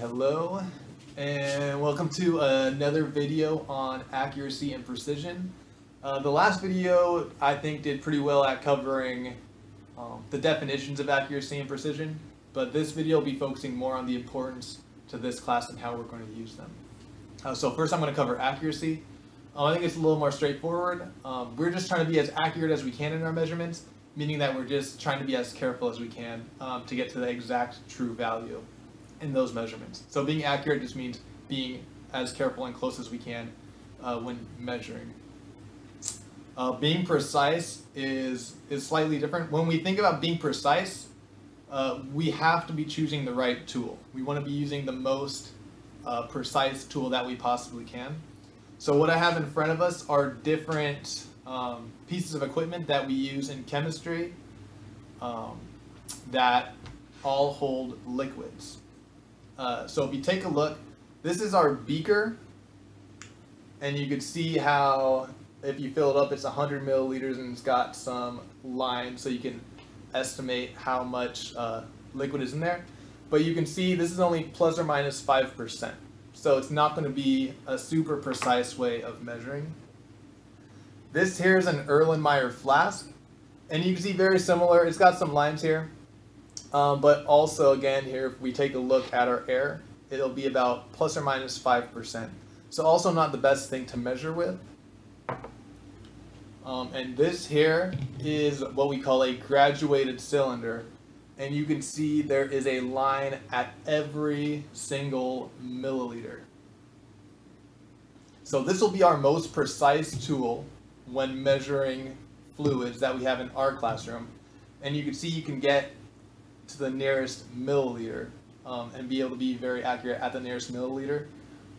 Hello, and welcome to another video on accuracy and precision. The last video I think did pretty well at covering the definitions of accuracy and precision, but this video will be focusing more on the importance to this class and how we're going to use them. So first I'm going to cover accuracy. I think it's a little more straightforward. We're just trying to be as accurate as we can in our measurements, meaning that we're just trying to be as careful as we can to get to the exact true value in those measurements. So being accurate just means being as careful and close as we can when measuring. Being precise is slightly different. When we think about being precise, we have to be choosing the right tool. We want to be using the most precise tool that we possibly can. So what I have in front of us are different pieces of equipment that we use in chemistry that all hold liquids. So if you take a look, this is our beaker, and you can see how if you fill it up, it's 100 milliliters and it's got some lines so you can estimate how much liquid is in there. But you can see this is only plus or minus 5%. So it's not going to be a super precise way of measuring. This here is an Erlenmeyer Flask, and you can see very similar. It's got some lines here. But also again here, if we take a look at our air, it'll be about plus or minus 5%. So also not the best thing to measure with. And this here is what we call a graduated cylinder. And you can see there is a line at every single milliliter. So this will be our most precise tool when measuring fluids that we have in our classroom. And you can see you can get to the nearest milliliter and be able to be very accurate at the nearest milliliter.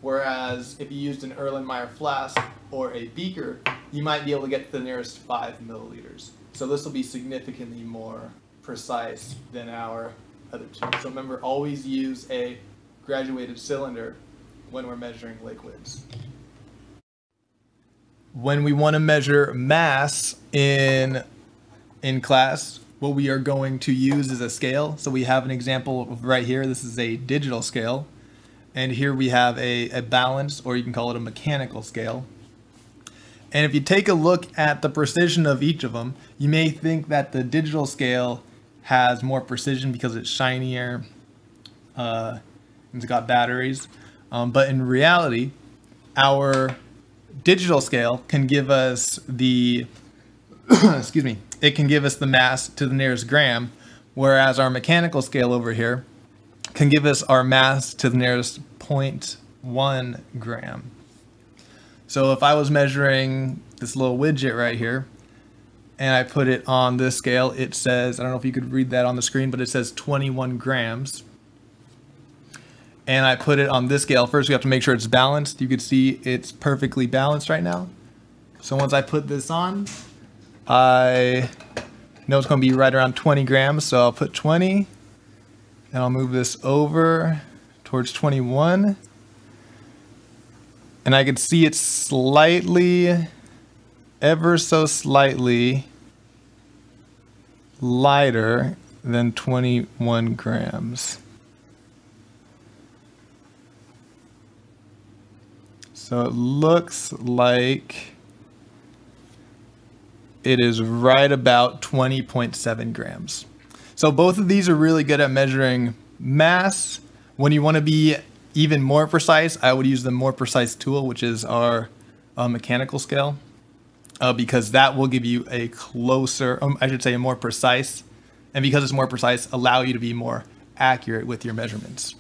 Whereas if you used an Erlenmeyer flask or a beaker, you might be able to get to the nearest 5 milliliters. So this will be significantly more precise than our other two. So remember, always use a graduated cylinder when we're measuring liquids. When we want to measure mass in class, what we are going to use is a scale. So we have an example right here. This is a digital scale. And here we have a balance, or you can call it a mechanical scale. And if you take a look at the precision of each of them, you may think that the digital scale has more precision because it's shinier, and it's got batteries. But in reality, our digital scale can give us the, excuse me, it can give us the mass to the nearest gram, whereas our mechanical scale over here can give us our mass to the nearest 0.1 gram. So if I was measuring this little widget right here, and I put it on this scale, it says, I don't know if you could read that on the screen, but it says 21 grams. And I put it on this scale. First, we have to make sure it's balanced. You can see it's perfectly balanced right now. So once I put this on, I know it's going to be right around 20 grams. So I'll put 20, and I'll move this over towards 21. And I can see it's slightly, ever so slightly lighter than 21 grams. So it looks like it is right about 20.7 grams. So both of these are really good at measuring mass. When you want to be even more precise, I would use the more precise tool, which is our mechanical scale. Because that will give you a closer, I should say a more precise, and because it's more precise, allow you to be more accurate with your measurements.